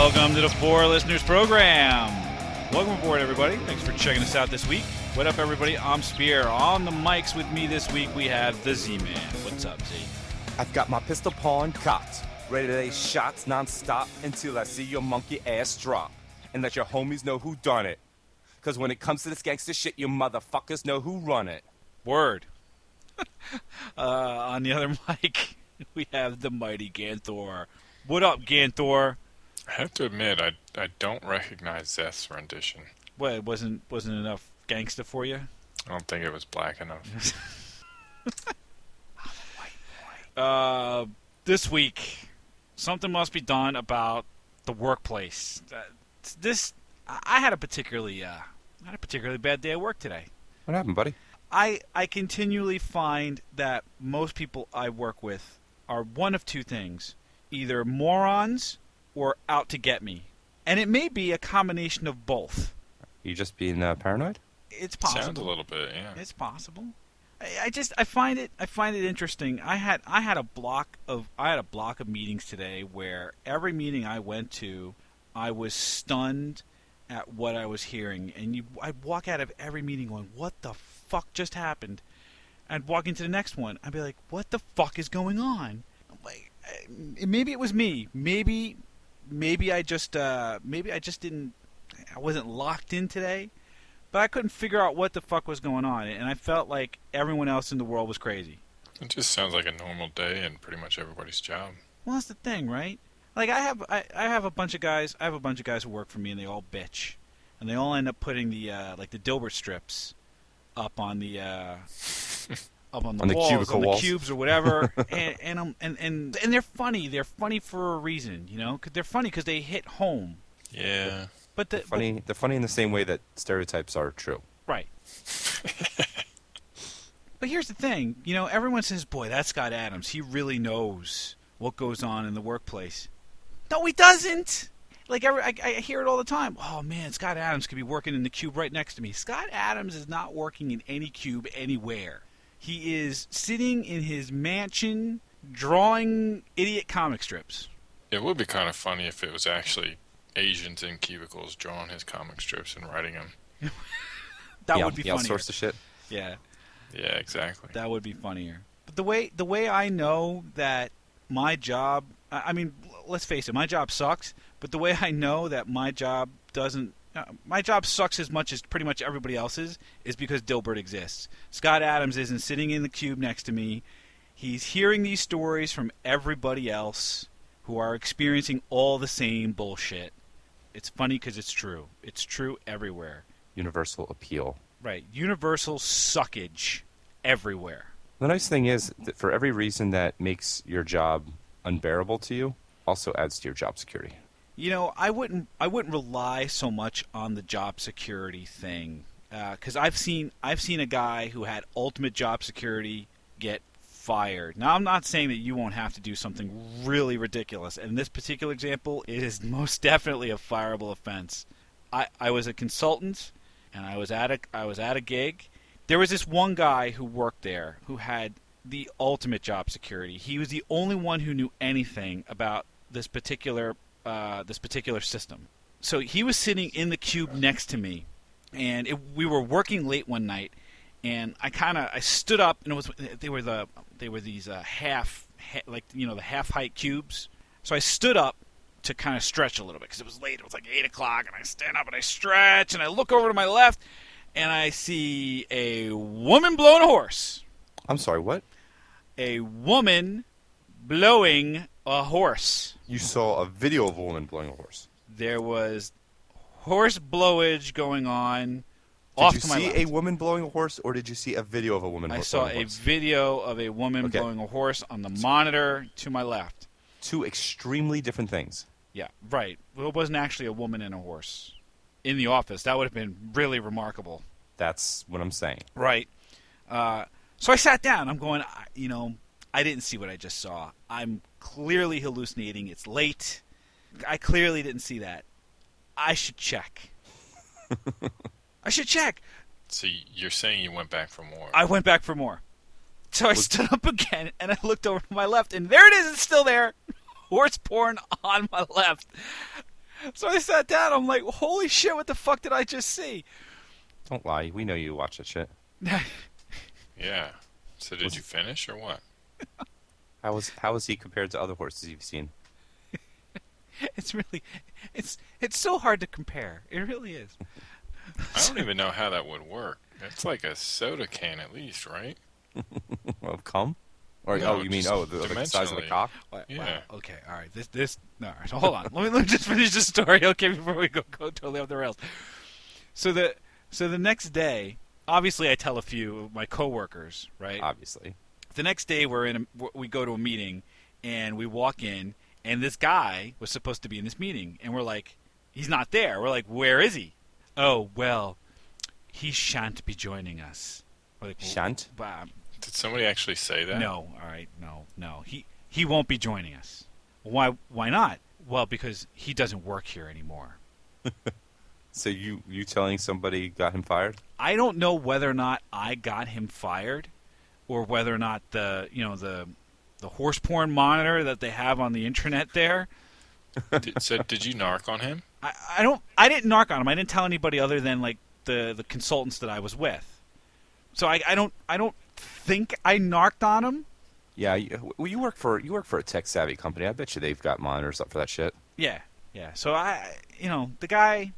Welcome to the Four Listeners Program. Welcome aboard, everybody. Thanks for checking us out this week. What up, everybody? I'm Spear. On the mics with me this week, we have the Z-Man. What's up, Z? I've got my pistol pawn cocked, ready to lay shots non-stop until I see your monkey ass drop. And let your homies know who done it. Because when it comes to this gangster shit, you motherfuckers know who run it. Word. On the other mic, we have the mighty Ganthor. What up, Ganthor? I have to admit, I don't recognize Zeth's rendition. What, it wasn't enough gangsta for you? I don't think it was black enough. This week, something must be done about the workplace. I had a particularly bad day at work today. What happened, buddy? I continually find that most people I work with are one of two things: either morons or out to get me. And it may be a combination of both. You just being paranoid? It's possible. Sounds a little bit, yeah. It's possible. I find it interesting. I had a block of meetings today where every meeting I went to, I was stunned at what I was hearing, and I'd walk out of every meeting going, "What the fuck just happened?" I'd walk into the next one, I'd be like, "What the fuck is going on?" I'm like, maybe it was me. Maybe I wasn't locked in today, but I couldn't figure out what the fuck was going on, and I felt like everyone else in the world was crazy. It just sounds like a normal day in pretty much everybody's job. Well, that's the thing, right? Like I have a bunch of guys who work for me, and they all bitch, and they all end up putting the like the Dilbert strips up on the walls, on the cubes or whatever, and they're funny. They're funny for a reason, you know. They're funny because they hit home. Yeah. But They're funny in the same way that stereotypes are true. Right. But here's the thing, you know. Everyone says, "Boy, that's Scott Adams. He really knows what goes on in the workplace." No, he doesn't. Like I hear it all the time. "Oh man, Scott Adams could be working in the cube right next to me." Scott Adams is not working in any cube anywhere. He is sitting in his mansion drawing idiot comic strips. It would be kind of funny if it was actually Asians in cubicles drawing his comic strips and writing them. That would be funnier. Outsource the shit. Yeah. Yeah, exactly. That would be funnier. But the way I know that my job, I mean, let's face it, my job sucks, but the way I know that my job doesn't, my job sucks as much as pretty much everybody else's is because Dilbert exists. Scott Adams isn't sitting in the cube next to me. He's hearing these stories from everybody else who are experiencing all the same bullshit. It's funny because it's true. It's true everywhere. Universal appeal. Right. Universal suckage everywhere. The nice thing is that for every reason that makes your job unbearable to you, also adds to your job security. You know, I wouldn't rely so much on the job security thing because I've seen a guy who had ultimate job security get fired. Now, I'm not saying that you won't have to do something really ridiculous. In this particular example, it is most definitely a fireable offense. I was a consultant, and I was at a gig. There was this one guy who worked there who had the ultimate job security. He was the only one who knew anything about this particular system. So he was sitting in the cube next to me, and we were working late one night, and I stood up, and they were these half height cubes. So I stood up to kind of stretch a little bit because it was late. It was like 8 o'clock, and I stand up and I stretch, and I look over to my left, and I see a woman blowing a horse. I'm sorry, what? A woman blowing a horse. You saw a video of a woman blowing a horse. There was horse blowage going on. Did you see a woman blowing a horse, or did you see a video of a woman blowing a horse? I saw a video of a woman blowing a horse on the monitor to my left. Two extremely different things. Yeah, right. Well, it wasn't actually a woman and a horse in the office. That would have been really remarkable. That's what I'm saying. Right. So I sat down. I'm going, I didn't see what I just saw. I'm clearly hallucinating. It's late. I clearly didn't see that. I should check. I should check. So you're saying you went back for more? I went back for more. So I stood up again, and I looked over to my left, and there it is. It's still there. Horse porn on my left. So I sat down. I'm like, holy shit, what the fuck did I just see? Don't lie. We know you watch that shit. Yeah. So did you finish or what? How is he compared to other horses you've seen? It's really, it's so hard to compare. It really is. I don't even know how that would work. It's like a soda can at least, right? Of cum? Or No, you mean just the size of the dimensionally. cock? Wow. Yeah. Okay. All right. This. No. All right, hold on. Let me just finish the story, okay, before we go totally off the rails. So the next day, obviously, I tell a few of my coworkers, right? Obviously. The next day, we go to a meeting, and we walk in, and this guy was supposed to be in this meeting, and we're like, he's not there. We're like, where is he? Oh, well, he shan't be joining us. We're like, Shan't? Did somebody actually say that? No, all right, no. He won't be joining us. Why not? Well, because he doesn't work here anymore. So you telling somebody got him fired? I don't know whether or not I got him fired, or whether or not the horse porn monitor that they have on the internet there. So did you narc on him? I didn't narc on him. I didn't tell anybody other than like the consultants that I was with. So I don't think I narked on him. Yeah. You work for a tech savvy company. I bet you they've got monitors up for that shit. Yeah. So the guy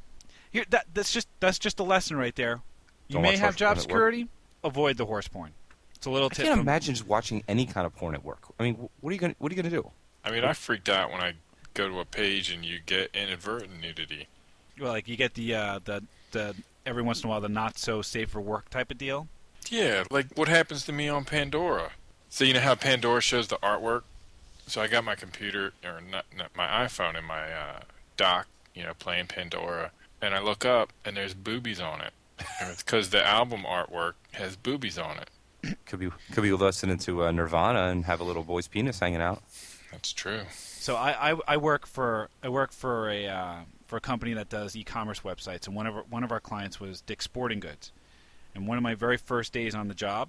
here, that's just a lesson right there. You Don't may watch have horse job porn at work. security. Avoid the horse porn. It's a little I tip. can't from, imagine just watching any kind of porn at work. I mean, what are you gonna do? I mean, I freaked out when I go to a page and you get inadvertent nudity. Well, like you get the every once in a while the not so safe for work type of deal. Yeah, like what happens to me on Pandora. So you know how Pandora shows the artwork? So I got my computer, or not my iPhone in my dock, playing Pandora, and I look up and there's boobies on it. And it's because the album artwork has boobies on it. Could be listening to Nirvana and have a little boy's penis hanging out. That's true. So I work for a company that does e-commerce websites, and one of our clients was Dick's Sporting Goods. And one of my very first days on the job,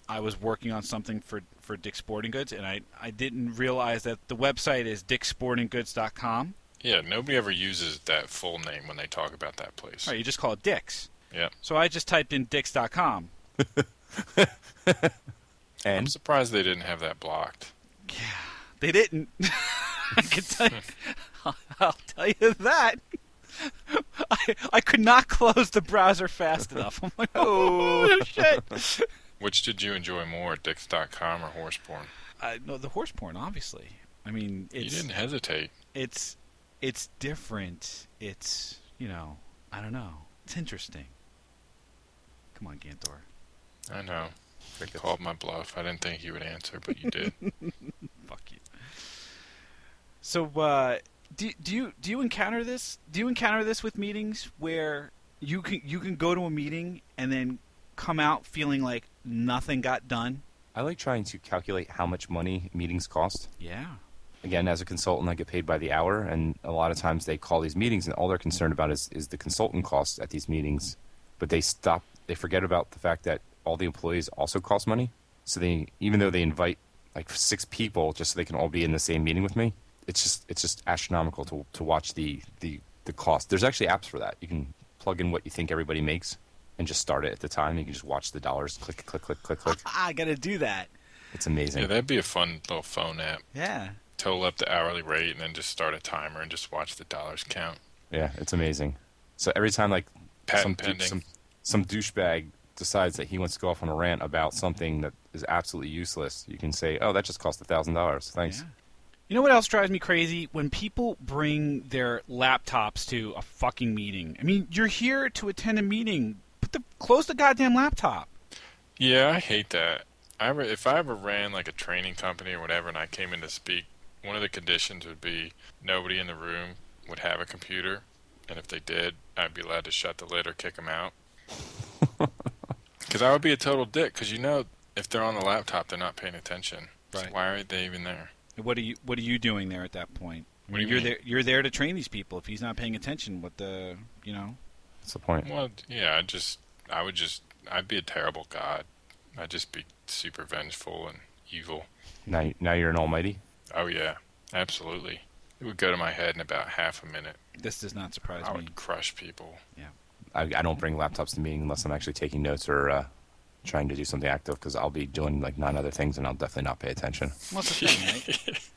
I was working on something for Dick's Sporting Goods, and I didn't realize that the website is dicksportinggoods.com. Yeah, nobody ever uses that full name when they talk about that place. Right, you just call it Dick's. Yeah. So I just typed in dicks.com. I'm And surprised they didn't have that blocked. Yeah, they didn't. I can tell you, I'll tell you that. I could not close the browser fast enough. I'm like, oh shit. Which did you enjoy more, Dicks.com or horse porn? No, the horse porn, obviously. I mean, You didn't hesitate. it's different. It's I don't know. It's interesting. Come on, Ganthor. I know. You called my bluff. I didn't think you would answer, but you did. Fuck you. So, do you encounter this? Do you encounter this with meetings where you can go to a meeting and then come out feeling like nothing got done? I like trying to calculate how much money meetings cost. Yeah. Again, as a consultant, I get paid by the hour, and a lot of times they call these meetings, and all they're concerned about is the consultant costs at these meetings. But they forget about the fact that all the employees also cost money. So even though they invite like 6 people just so they can all be in the same meeting with me, it's just astronomical to watch the cost. There's actually apps for that. You can plug in what you think everybody makes and just start it at the time. You can just watch the dollars click, click, click, click, click. I gotta do that. It's amazing. Yeah, that'd be a fun little phone app. Yeah. Total up the hourly rate and then just start a timer and just watch the dollars count. Yeah, it's amazing. So every time like Patent pending. some douchebag decides that he wants to go off on a rant about something that is absolutely useless, you can say, "Oh, that just cost $1,000. Thanks." Yeah. You know what else drives me crazy? When people bring their laptops to a fucking meeting. I mean, you're here to attend a meeting. Close the goddamn laptop. Yeah, I hate that. If I ever ran like a training company or whatever and I came in to speak, one of the conditions would be nobody in the room would have a computer. And if they did, I'd be allowed to shut the lid or kick them out. Because I would be a total dick. Because if they're on the laptop, they're not paying attention. Right. So why are they even there? What are you doing there at that point? What do you you're mean? there. You're there to train these people. If he's not paying attention, What's the point? Well, yeah, I'd be a terrible god. I'd just be super vengeful and evil. Now you're an almighty. Oh yeah, absolutely. It would go to my head in about half a minute. This does not surprise I me. would crush people. Yeah. I don't bring laptops to meetings unless I'm actually taking notes or trying to do something active, because I'll be doing like 9 other things and I'll definitely not pay attention. What's the thing, right?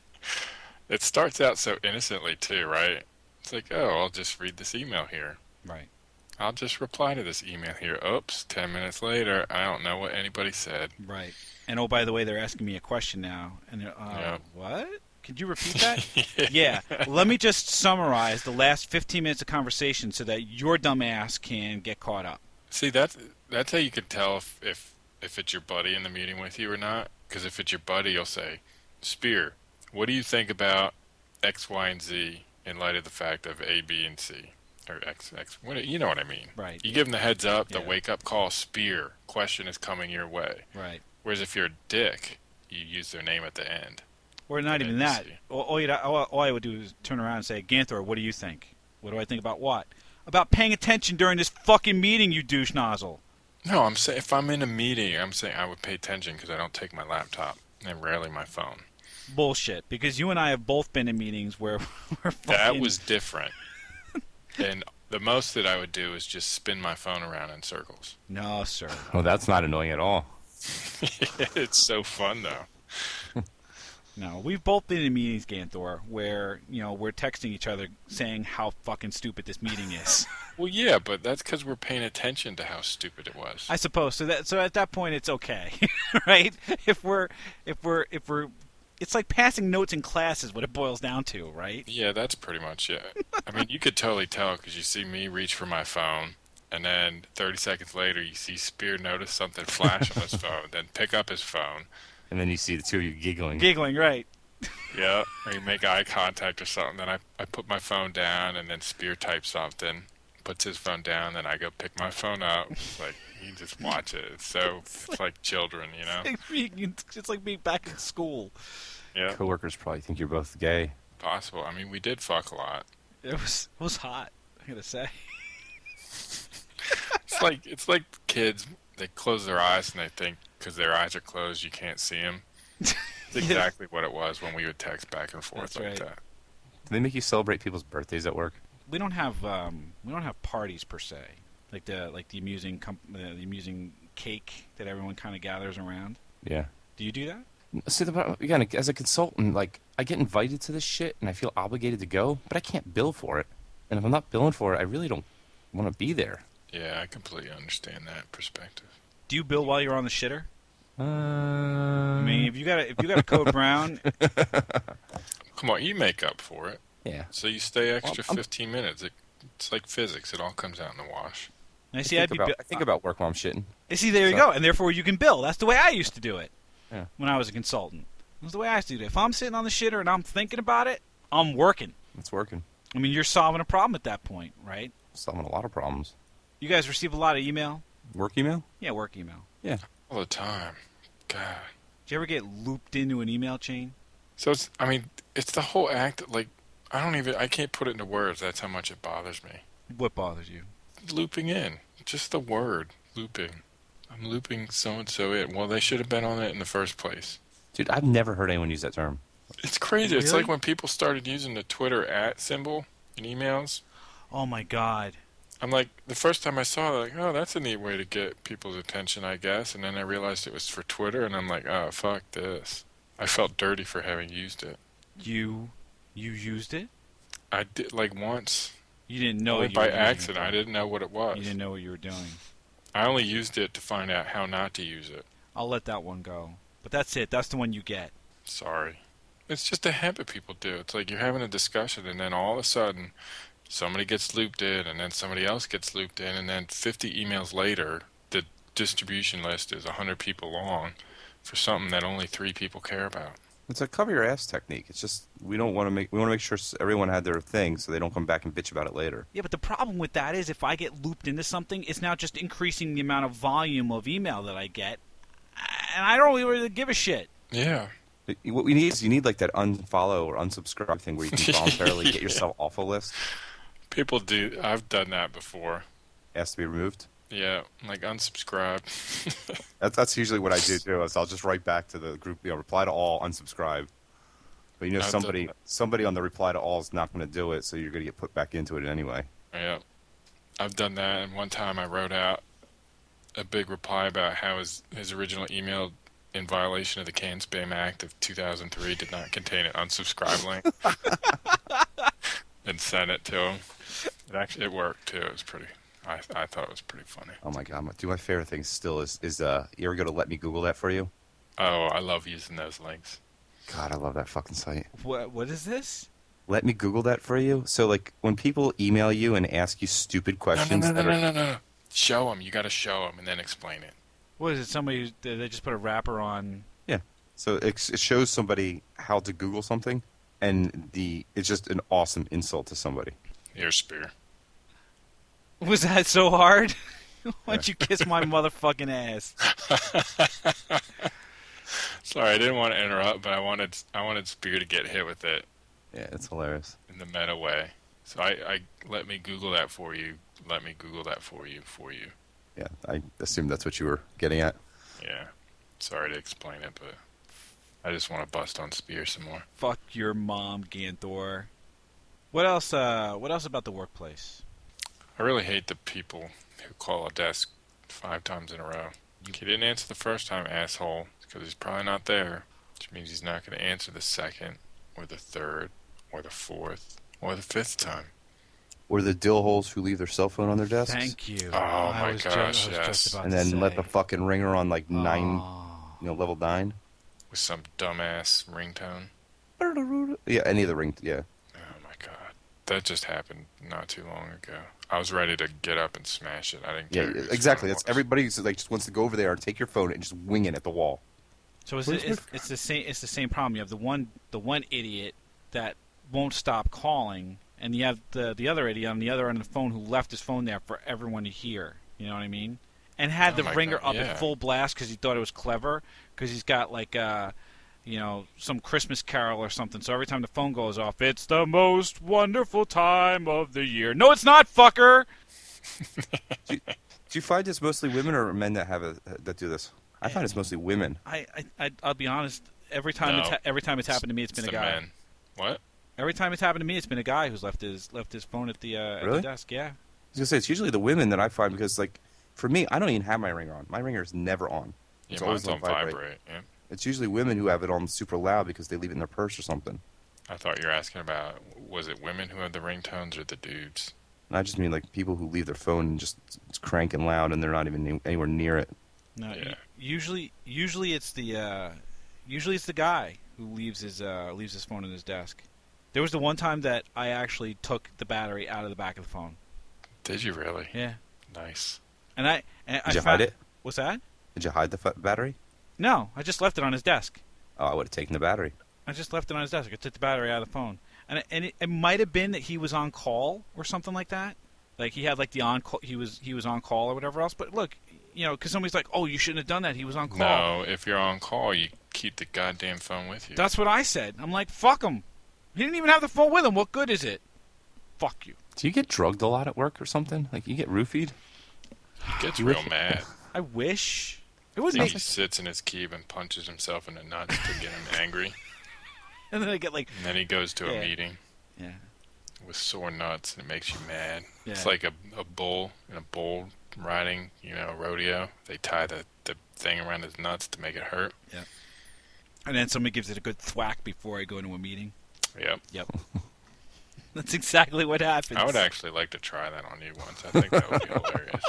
It starts out so innocently too, right? It's like, oh, I'll just read this email here. Right. I'll just reply to this email here. Oops, 10 minutes later, I don't know what anybody said. Right. And oh, by the way, they're asking me a question now. And they're, Yep. what? Could you repeat that? Yeah. Let me just summarize the last 15 minutes of conversation so that your dumb ass can get caught up. See, that's how you can tell if it's your buddy in the meeting with you or not. Because if it's your buddy, you'll say, Spear, what do you think about X, Y, and Z in light of the fact of A, B, and C? Or X, you know what I mean. Right. You give them the heads up, the Yeah. wake-up call, Spear, question is coming your way. Right. Whereas if you're a dick, you use their name at the end. Or not even Yeah, that. see. All I would do is turn around and say, Ganthor, what do you think? What do I think about what? About paying attention during this fucking meeting, you douche nozzle. No, I'm saying if I'm in a meeting, I'm saying I would pay attention because I don't take my laptop and rarely my phone. Bullshit. Because you and I have both been in meetings where we're fucking... That was different. And the most that I would do is just spin my phone around in circles. No, sir. Oh, that's not annoying at all. It's so fun, though. No, we've both been in meetings, Ganthor, where, we're texting each other saying how fucking stupid this meeting is. Well, yeah, but that's because we're paying attention to how stupid it was. I suppose. So at that point it's okay. Right? If we're it's like passing notes in class is what it boils down to, right? Yeah, that's pretty much it. I mean, you could totally tell because you see me reach for my phone, and then 30 seconds later you see Spear notice something flash on his phone, then pick up his phone. And then you see the two of you giggling. Giggling, right. Yeah, or you make eye contact or something, then I put my phone down, and then Spear types something, puts his phone down, then I go pick my phone up. It's like, you just watch it. It's like children, you know? It's like being back in school. Yeah, Coworkers probably think you're both gay. possible. I mean, we did fuck a lot. It was hot, I gotta say. It's like kids, they close their eyes and they think because their eyes are closed you can't see them. It's exactly what it was when we would text back and forth That's like right. that. Do they make you celebrate people's birthdays at work? We don't have parties per se, like the amusing the amusing cake that everyone kind of gathers around. Yeah. Do you do that? See, again, as a consultant, like, I get invited to this shit and I feel obligated to go, but I can't bill for it. And if I'm not billing for it, I really don't want to be there. Yeah, I completely understand that perspective. Do you bill while you're on the shitter? I I mean, if you got a code brown, Come on, you make up for it. yeah. So you stay extra I'm- 15 minutes. It's like physics. It all comes out in the wash. I see. I think about work while I'm shitting. see. There you So- go, and therefore you can bill. That's the way I used to do it. Yeah. When I was a consultant, that's the way I used to do it. If I'm sitting on the shitter and I'm thinking about it, I'm working. It's working. I mean, you're solving a problem at that point, right? Solving a lot of problems. You guys receive a lot of email? Work email? Yeah, work email. Yeah. All the time. God. Did you ever get looped into an email chain? So it's the whole act. Like, I can't put it into words. That's how much it bothers me. What bothers you? Looping in. Just the word. Looping. I'm looping so-and-so in. Well, they should have been on it in the first place. Dude, I've never heard anyone use that term. It's crazy. It's Really? like when people started using the Twitter @ symbol in emails. Oh my God! I'm like, the first time I saw it, like, oh, that's a neat way to get people's attention, I guess. And then I realized it was for Twitter, and I'm like, oh, fuck this. I felt dirty for having used it. You used it? I did, like, once. You didn't know Only you by were using accident. it. I didn't know what it was. You didn't know what you were doing. I only used it to find out how not to use it. I'll let that one go. But that's it. That's the one you get. Sorry. It's just a habit people do. It's like you're having a discussion, and then all of a sudden, somebody gets looped in, and then somebody else gets looped in, and then 50 emails later, the distribution list is 100 people long for something that only 3 people care about. It's a cover your ass technique. It's just we want to make sure everyone had their thing so they don't come back and bitch about it later. Yeah, but the problem with that is if I get looped into something, it's now just increasing the amount of volume of email that I get, and I don't really give a shit. Yeah. What we need is you need like that unfollow or unsubscribe thing where you can voluntarily get yourself off a list. People do. I've done that before. Ask to be removed. Yeah, like unsubscribe. That's usually what I do too. Is I'll just write back to the group, reply to all, unsubscribe. But you know, I've done somebody on the reply to all is not going to do it, so you're going to get put back into it anyway. yeah, I've done that. And one time I wrote out a big reply about how his original email in violation of the Can Spam Act of 2003 did not contain an unsubscribe link, and sent it to him. It worked too. It was pretty. I thought it was pretty funny. Oh my god, my favorite thing still is you ever go to Let Me Google That for you? Oh, I love using those links. God, I love that fucking site. What is this? Let Me Google That for you. So like when people email you and ask you stupid questions, No. Show them. You got to show them and then explain it. What is it? Somebody they just put a wrapper on? Yeah. So it shows somebody how to Google something, and it's just an awesome insult to somebody. Ear spear. Was that so hard? Why don't you kiss my motherfucking ass? Sorry, I didn't want to interrupt, but I wanted Spear to get hit with it Yeah, it's hilarious. in the meta way. So I let me Google that for you. Let me Google that for you. Yeah, I assumed that's what you were getting at. Yeah. Sorry to explain it, but I just want to bust on Spear some more. Fuck your mom, Ganthor. What else? What else about the workplace? I really hate the people who call a desk 5 times in a row. He didn't answer the first time, asshole, because he's probably not there, which means he's not going to answer the second, or the third, or the fourth, or the 5th time. Or the dill holes who leave their cell phone on their desks. Thank you. Oh I my was gosh, just yes. about And to then say. let the fucking ringer on like 9, level 9. With some dumbass ringtone. Yeah, any of the ring. Yeah. Oh my god. That just happened not too long ago. I was ready to get up and smash it. I didn't Yeah, care whose exactly. phone it That's was. everybody who's like just wants to go over there and take your phone and just wing it at the wall. So it's the same. It's the same problem. You have the one idiot that won't stop calling, and you have the other idiot on the other end of the phone who left his phone there for everyone to hear. You know what I mean? And had Oh the my ringer God, up yeah. at full blast because he thought it was clever. Because he's got like some Christmas carol or something. So every time the phone goes off, it's the most wonderful time of the year. No, it's not, fucker. Do you find it's mostly women or men that that do this? I find it's mostly women. I'll be honest. Every time No. every time it's happened to me, it's been a the guy. men. What? Every time it's happened to me, it's been a guy who's left his phone at the Really? desk. Yeah. I was gonna say it's usually the women that I find because like for me, I don't even have my ringer on. My ringer is never on. It's Yeah, always mine's on on vibrate. vibrate. Yeah. It's usually women who have it on super loud because they leave it in their purse or something. I thought you were asking about, was it women who had the ringtones or the dudes? And I just mean like people who leave their phone and just it's cranking loud and they're not even anywhere near it. No. Yeah. Usually it's the guy who leaves his phone in his desk. There was the one time that I actually took the battery out of the back of the phone. Did you really? Yeah. Nice. And I Did you hide it? What's that? Did you hide the battery? No, I just left it on his desk. Oh, I would have taken the battery. I just left it on his desk. I took the battery out of the phone, and it might have been that he was on call or something like that. Like he had like the on call. He was on call or whatever else. But look, because somebody's like, "Oh, you shouldn't have done that. He was on call." No, if you're on call, you keep the goddamn phone with you. That's what I said. I'm like, "Fuck him. He didn't even have the phone with him. What good is it? Fuck you." Do you get drugged a lot at work or something? Like you get roofied? He gets real mad. I wish it I would think make. he sits in his cube and punches himself in the nuts to get him angry. And then I get like, And then he goes to Yeah. a meeting yeah, with sore nuts and it makes you mad. Yeah. It's like a bull in a bull riding, rodeo. They tie the thing around his nuts to make it hurt. and then somebody gives it a good thwack before I go into a meeting. Yep. Yep. That's exactly what happens. I would actually like to try that on you once. I think that would be hilarious.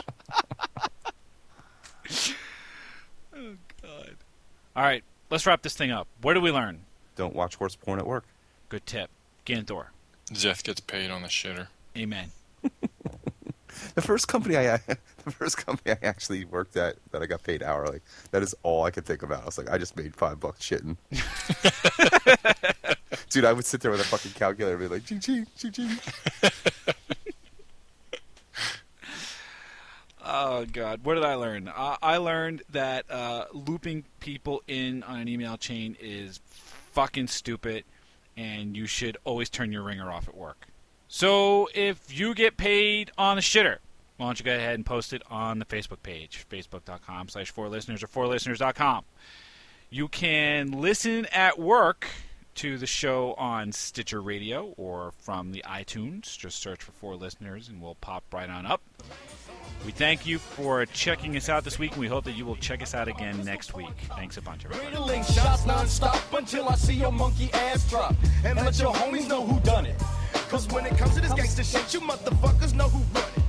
Oh God. All right, let's wrap this thing up. What did we learn? Don't watch horse porn at work. Good tip. Ganthor. Jeff gets paid on the shitter. Amen. The first company I actually worked at that I got paid hourly. That is all I could think about. I was like, I just made $5 shitting. Dude, I would sit there with a fucking calculator and be like, ching ching, ching ching. Oh God, what did I learn? I learned that looping people in on an email chain is fucking stupid, and you should always turn your ringer off at work. So if you get paid on the shitter, why don't you go ahead and post it on the Facebook page, facebook.com/4listeners or 4listeners.com. You can listen at work to the show on Stitcher Radio or from the iTunes. Just search for 4 Listeners and we'll pop right on up. We thank you for checking us out this week, and we hope that you will check us out again next week. Thanks a bunch, everybody. Shots non-stop until I see your monkey ass drop. And let your homies know who done it. Cause when it comes to this gangster shit, you motherfuckers know who run it.